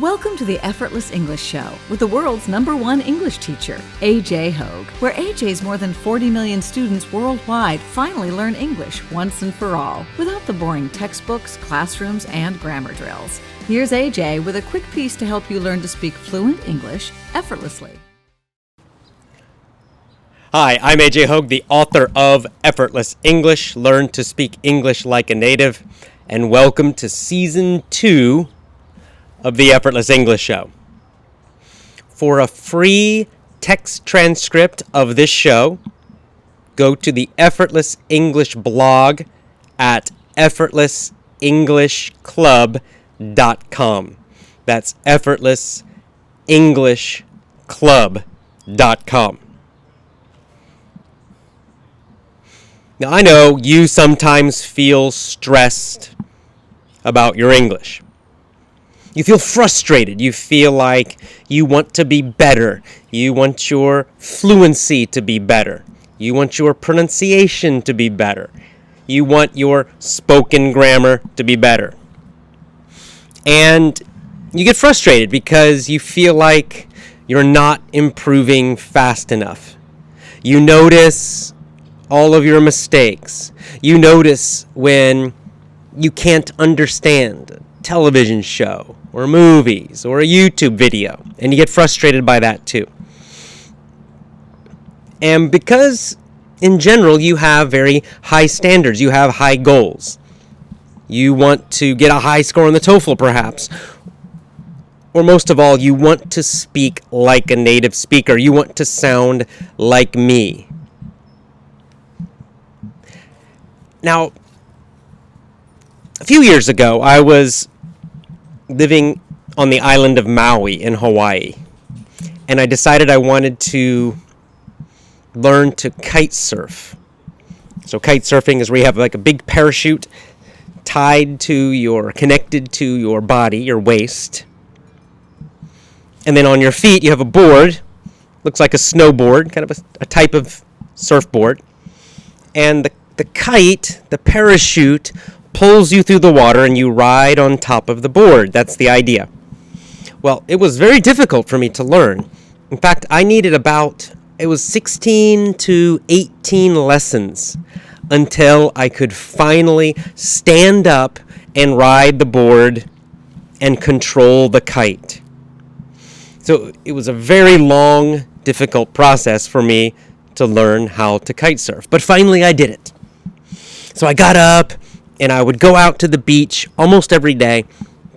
Welcome to the Effortless English Show with the world's #1 English teacher, AJ Hoge, where AJ's more than 40 million students worldwide finally learn English once and for all, without the boring textbooks, classrooms, and grammar drills. Here's AJ with a quick piece to help you learn to speak fluent English effortlessly. Hi, I'm AJ Hoge, the author of Effortless English, Learn to Speak English Like a Native, and welcome to Season 2 of the Effortless English Show. For a free text transcript of this show, go to the Effortless English blog at effortlessenglishclub.com. That's effortlessenglishclub.com. Now, I know you sometimes feel stressed about your English. You feel frustrated. You feel like you want to be better. You want your fluency to be better. You want your pronunciation to be better. You want your spoken grammar to be better. And you get frustrated because you feel like you're not improving fast enough. You notice all of your mistakes. You notice when you can't understand a television show or movies or a YouTube video, and you get frustrated by that too. And because in general you have very high standards, you have high goals. You want to get a high score on the TOEFL perhaps. Or most of all, you want to speak like a native speaker. You want to sound like me. Now, a few years ago, I was living on the island of Maui in Hawaii, and I decided I wanted to learn to kite surf. So kite surfing is where you have like a big parachute connected to your body, your waist, and then on your feet you have a board, looks like a snowboard, kind of a type of surfboard, and the kite, the parachute, pulls you through the water and you ride on top of the board. That's the idea. Well, it was very difficult for me to learn. In fact, I needed it was 16 to 18 lessons until I could finally stand up and ride the board and control the kite. So it was a very long, difficult process for me to learn how to kite surf. But finally I did it. So I got up and I would go out to the beach almost every day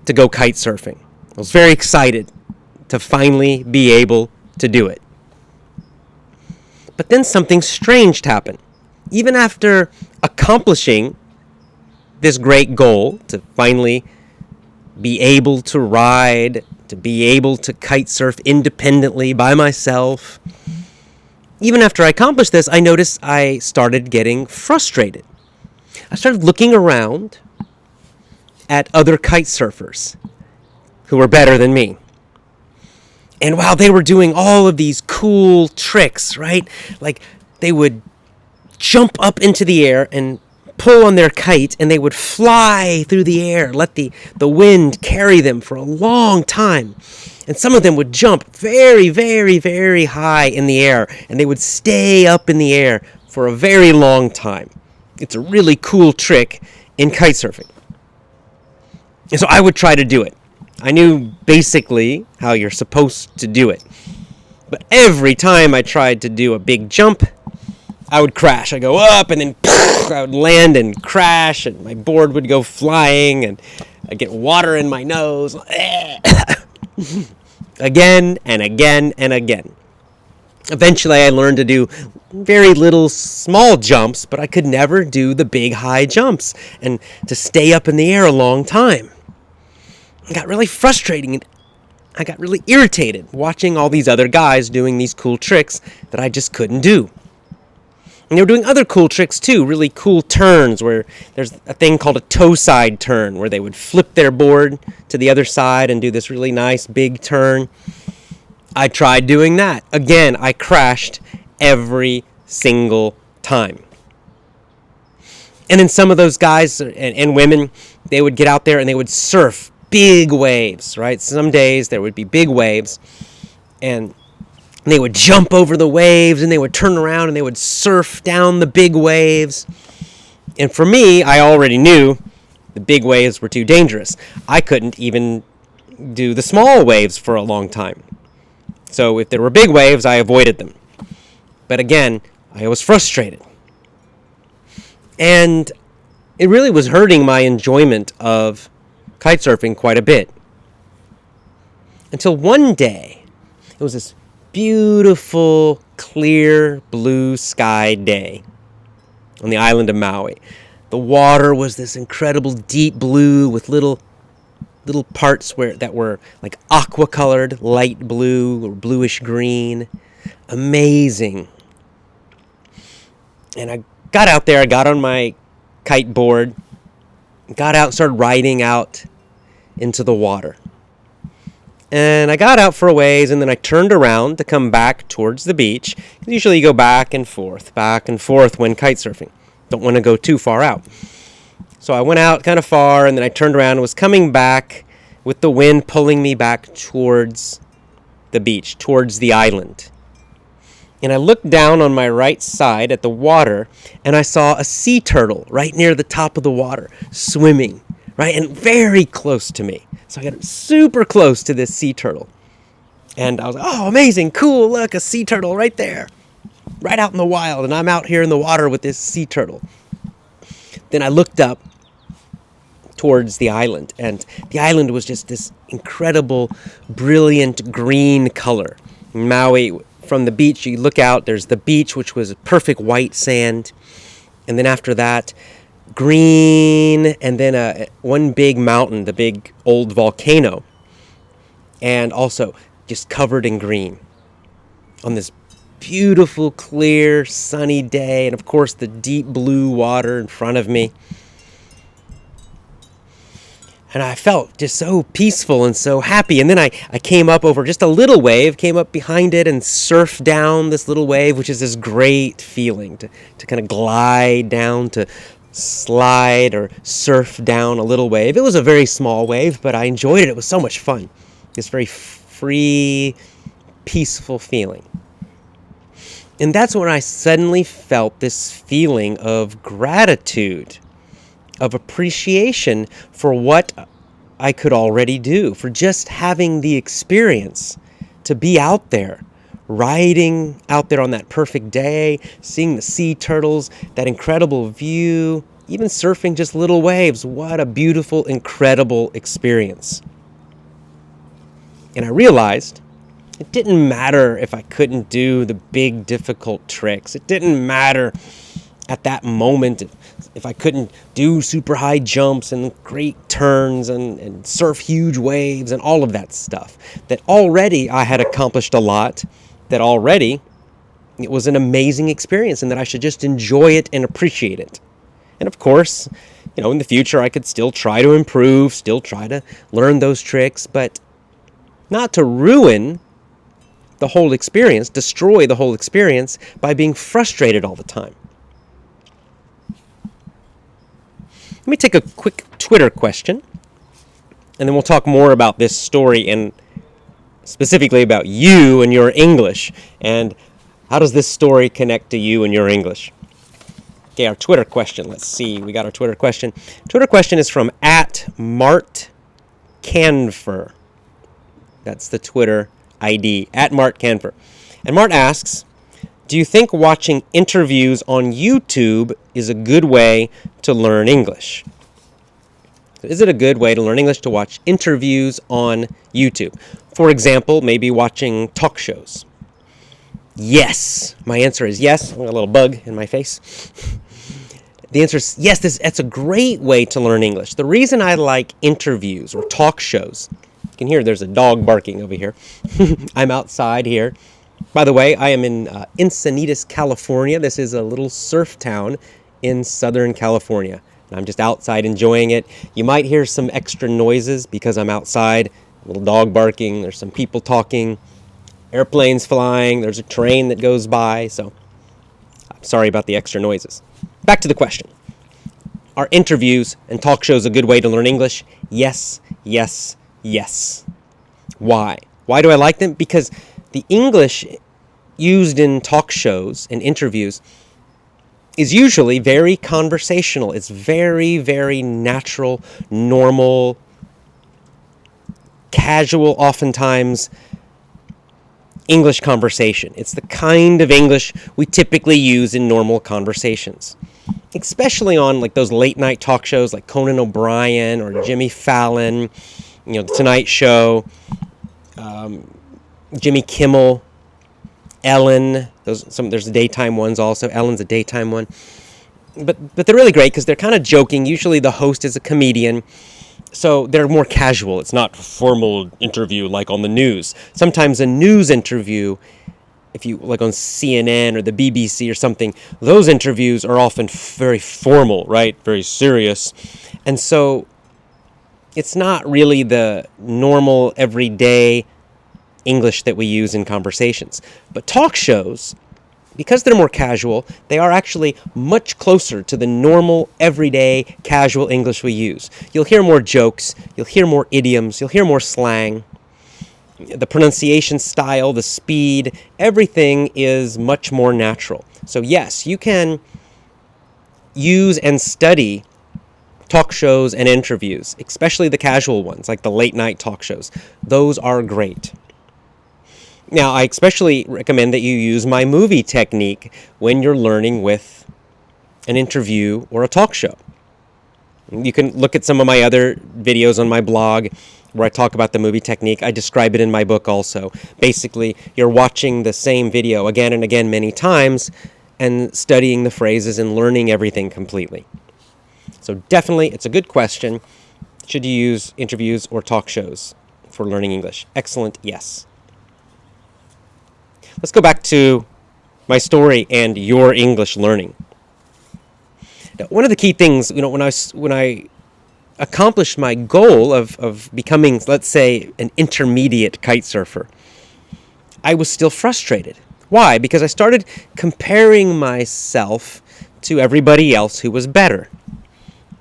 to go kite surfing. I was very excited to finally be able to do it. But then something strange happened. Even after accomplishing this great goal to finally be able to ride, to be able to kite surf independently by myself, even after I accomplished this, I noticed I started getting frustrated. I started looking around at other kite surfers who were better than me. And while they were doing all of these cool tricks, right? Like they would jump up into the air and pull on their kite, and they would fly through the air, let the wind carry them for a long time. And some of them would jump very, very, very high in the air, and they would stay up in the air for a very long time. It's a really cool trick in kite surfing. And so I would try to do it. I knew basically how you're supposed to do it. But every time I tried to do a big jump, I would crash. I'd go up and then I would land and crash, and my board would go flying, and I'd get water in my nose. Again and again and again. Eventually I learned to do very little small jumps, but I could never do the big high jumps and to stay up in the air a long time. It got really frustrating, and I got really irritated watching all these other guys doing these cool tricks that I just couldn't do. And they were doing other cool tricks too, really cool turns where there's a thing called a toe side turn where they would flip their board to the other side and do this really nice big turn. I tried doing that. Again, I crashed every single time. And then some of those guys and women, they would get out there and they would surf big waves, right? Some days there would be big waves, and they would jump over the waves, and they would turn around, and they would surf down the big waves. And for me, I already knew the big waves were too dangerous. I couldn't even do the small waves for a long time. So if there were big waves, I avoided them. But again, I was frustrated. And it really was hurting my enjoyment of kite surfing quite a bit. Until one day, it was this beautiful, clear, blue sky day on the island of Maui. The water was this incredible deep blue with little parts that were like aqua colored, light blue or bluish green. Amazing. And I got out there, I got on my kite board, got out and started riding out into the water. And I got out for a ways, and then I turned around to come back towards the beach. Usually you go back and forth when kite surfing. Don't want to go too far out. So I went out kind of far, and then I turned around and was coming back with the wind pulling me back towards the beach, towards the island. And I looked down on my right side at the water, and I saw a sea turtle right near the top of the water, swimming, right, and very close to me. So I got super close to this sea turtle. And I was like, oh, amazing, cool, look, a sea turtle right there, right out in the wild, and I'm out here in the water with this sea turtle. Then I looked up towards the island, and the island was just this incredible, brilliant green color. Maui, from the beach, you look out, there's the beach, which was perfect white sand, and then after that, green, and then one big mountain, the big old volcano, and also just covered in green on this beautiful, clear, sunny day, and of course the deep blue water in front of me. And I felt just so peaceful and so happy. And then I came up over just a little wave, came up behind it and surfed down this little wave, which is this great feeling to kind of glide down, to slide or surf down a little wave. It was a very small wave, but I enjoyed it. It was so much fun. This very free, peaceful feeling. And that's when I suddenly felt this feeling of gratitude, of appreciation for what I could already do, for just having the experience to be out there, riding out there on that perfect day, seeing the sea turtles, that incredible view, even surfing just little waves. What a beautiful, incredible experience. And I realized it didn't matter if I couldn't do the big, difficult tricks. It didn't matter at that moment if I couldn't do super high jumps and great turns and surf huge waves and all of that stuff. That already I had accomplished a lot, that already it was an amazing experience, and that I should just enjoy it and appreciate it. And of course, in the future I could still try to improve, still try to learn those tricks, but not to ruin the whole experience, destroy the whole experience by being frustrated all the time. Let me take a quick Twitter question, and then we'll talk more about this story and specifically about you and your English, and how does this story connect to you and your English. Okay, our Twitter question. Let's see. We got our Twitter question. Twitter question is from @MartCanfer. That's the Twitter ID, @MartCanfer. And Mart asks, do you think watching interviews on YouTube is a good way to learn English? Is it a good way to learn English to watch interviews on YouTube? For example, maybe watching talk shows. Yes. My answer is yes. I got a little bug in my face. The answer is yes, that's a great way to learn English. The reason I like interviews or talk shows, you can hear there's a dog barking over here. I'm outside here. By the way, I am in Encinitas, California. This is a little surf town in Southern California. And I'm just outside enjoying it. You might hear some extra noises because I'm outside. A little dog barking. There's some people talking. Airplanes flying. There's a train that goes by. So I'm sorry about the extra noises. Back to the question. Are interviews and talk shows a good way to learn English? Yes, yes, yes. Why? Why do I like them? Because the English used in talk shows and interviews is usually very conversational. It's very, very natural, normal, casual, oftentimes English conversation. It's the kind of English we typically use in normal conversations, especially on like those late night talk shows like Conan O'Brien or Jimmy Fallon, The Tonight Show, Jimmy Kimmel, Ellen. There's daytime ones also. Ellen's a daytime one, but they're really great because they're kind of joking. Usually the host is a comedian. So they're more casual. It's not a formal interview like on the news. Sometimes a news interview, if you like on CNN or the BBC or something, those interviews are often very formal, right? Very serious. And so it's not really the normal everyday English that we use in conversations. But talk shows, because they're more casual, they are actually much closer to the normal, everyday, casual English we use. You'll hear more jokes, you'll hear more idioms, you'll hear more slang. The pronunciation style, the speed, everything is much more natural. So yes, you can use and study talk shows and interviews, especially the casual ones, like the late night talk shows. Those are great. Now, I especially recommend that you use my movie technique when you're learning with an interview or a talk show. You can look at some of my other videos on my blog where I talk about the movie technique. I describe it in my book also. Basically, you're watching the same video again and again many times and studying the phrases and learning everything completely. So definitely, it's a good question. Should you use interviews or talk shows for learning English? Excellent, yes. Let's go back to my story and your English learning. Now, one of the key things, when I accomplished my goal of becoming, let's say, an intermediate kite surfer, I was still frustrated. Why? Because I started comparing myself to everybody else who was better.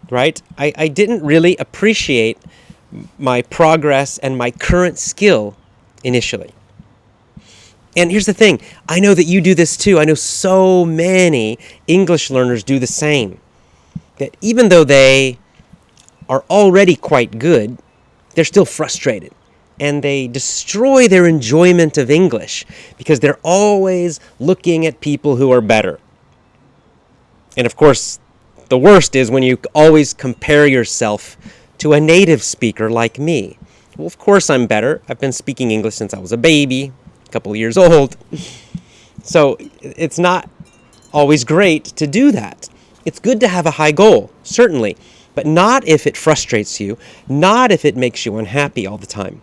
Right? I didn't really appreciate my progress and my current skill initially. And here's the thing, I know that you do this too. I know so many English learners do the same. That even though they are already quite good, they're still frustrated. And they destroy their enjoyment of English because they're always looking at people who are better. And of course, the worst is when you always compare yourself to a native speaker like me. Well, of course I'm better. I've been speaking English since I was a baby. Couple of years old. So it's not always great to do that. It's good to have a high goal, certainly, but not if it frustrates you, not if it makes you unhappy all the time.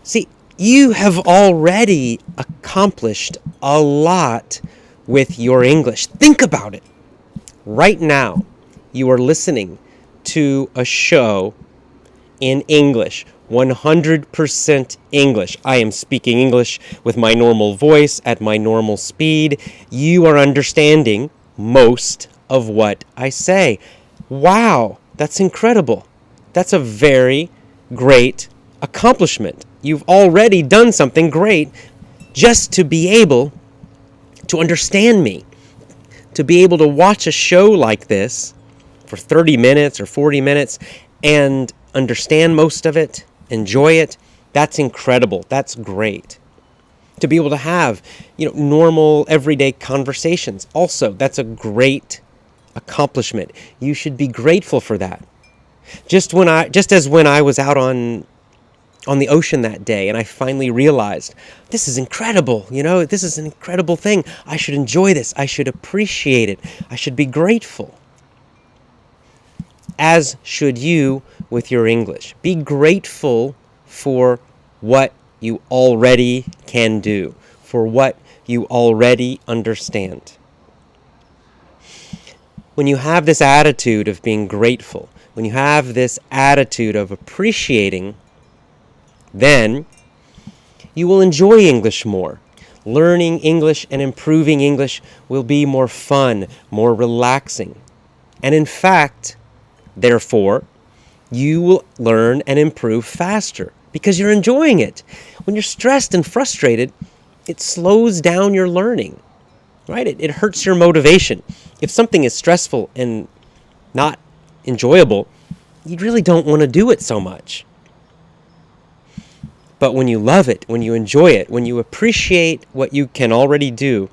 See, you have already accomplished a lot with your English. Think about it. Right now, you are listening to a show in English. 100% English. I am speaking English with my normal voice at my normal speed. You are understanding most of what I say. Wow, that's incredible. That's a very great accomplishment. You've already done something great just to be able to understand me, to be able to watch a show like this for 30 minutes or 40 minutes and understand most of it, enjoy it. That's incredible. That's great. To be able to have, normal everyday conversations. Also, that's a great accomplishment. You should be grateful for that. Just as when I was out on the ocean that day and I finally realized this is incredible. This is an incredible thing. I should enjoy this. I should appreciate it. I should be grateful. As should you with your English. Be grateful for what you already can do, for what you already understand. When you have this attitude of being grateful, when you have this attitude of appreciating, then you will enjoy English more. Learning English and improving English will be more fun, more relaxing. And in fact, therefore, you will learn and improve faster because you're enjoying it. When you're stressed and frustrated, it slows down your learning, right? It hurts your motivation. If something is stressful and not enjoyable, you really don't want to do it so much. But when you love it, when you enjoy it, when you appreciate what you can already do,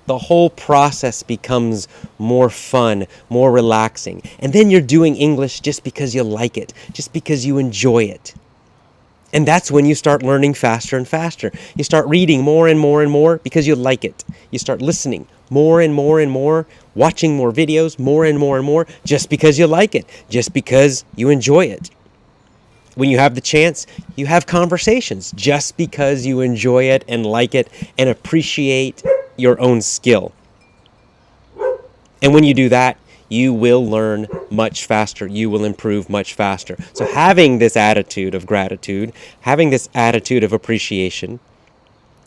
the whole process becomes more fun, more relaxing. And then you're doing English just because you like it, just because you enjoy it. And that's when you start learning faster and faster. You start reading more and more and more because you like it. You start listening more and more and more, watching more videos more and more just because you like it, just because you enjoy it. When you have the chance, you have conversations just because you enjoy it and like it and appreciate your own skill. And when you do that, you will learn much faster. You will improve much faster. So having this attitude of gratitude, having this attitude of appreciation,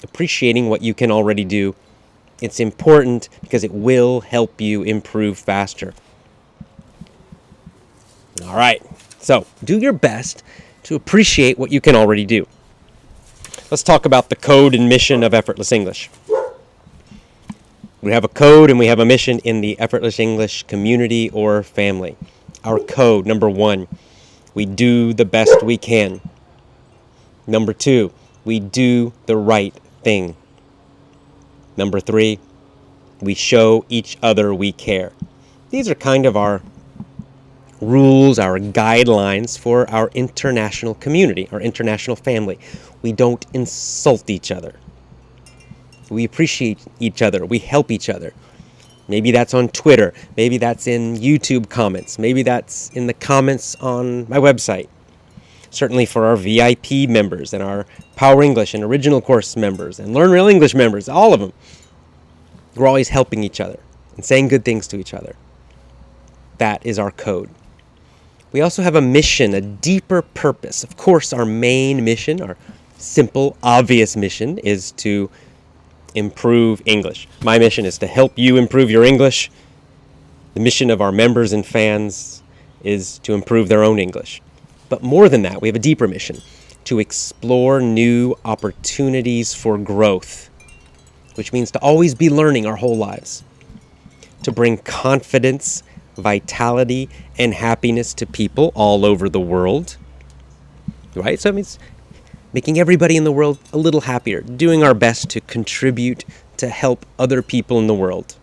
appreciating what you can already do, it's important because it will help you improve faster. All right. So do your best to appreciate what you can already do. Let's talk about the code and mission of Effortless English. We have a code and we have a mission in the Effortless English community or family. Our code, number 1, we do the best we can. Number 2, we do the right thing. Number 3, we show each other we care. These are kind of our rules, our guidelines for our international community, our international family. We don't insult each other. We appreciate each other. We help each other. Maybe that's on Twitter. Maybe that's in YouTube comments. Maybe that's in the comments on my website. Certainly for our VIP members and our Power English and Original Course members and Learn Real English members, all of them. We're always helping each other and saying good things to each other. That is our code. We also have a mission, a deeper purpose. Of course, our main mission, our simple, obvious mission is to improve English. My mission is to help you improve your English. The mission of our members and fans is to improve their own English. But more than that, we have a deeper mission, to explore new opportunities for growth, which means to always be learning our whole lives, to bring confidence, vitality, and happiness to people all over the world, right? So it means making everybody in the world a little happier, doing our best to contribute to help other people in the world,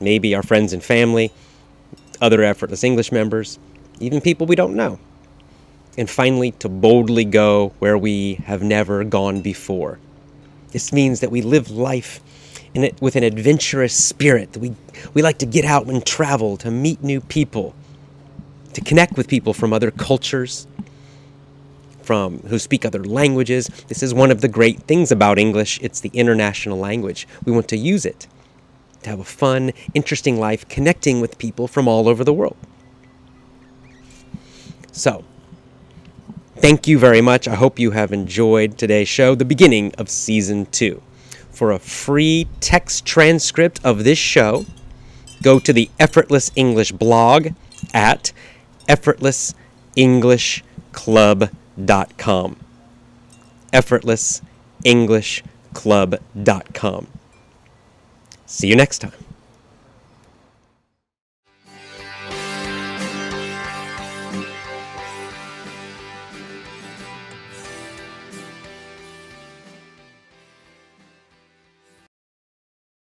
maybe our friends and family, other Effortless English members, even people we don't know. And finally, to boldly go where we have never gone before. This means that we live life with an adventurous spirit. We like to get out and travel, to meet new people, to connect with people from other cultures, who speak other languages. This is one of the great things about English. It's the international language. We want to use it to have a fun, interesting life, connecting with people from all over the world. So, thank you very much. I hope you have enjoyed today's show, the beginning of Season 2. For a free text transcript of this show, go to the Effortless English blog at effortlessenglishclub.com. effortlessenglishclub.com. See you next time.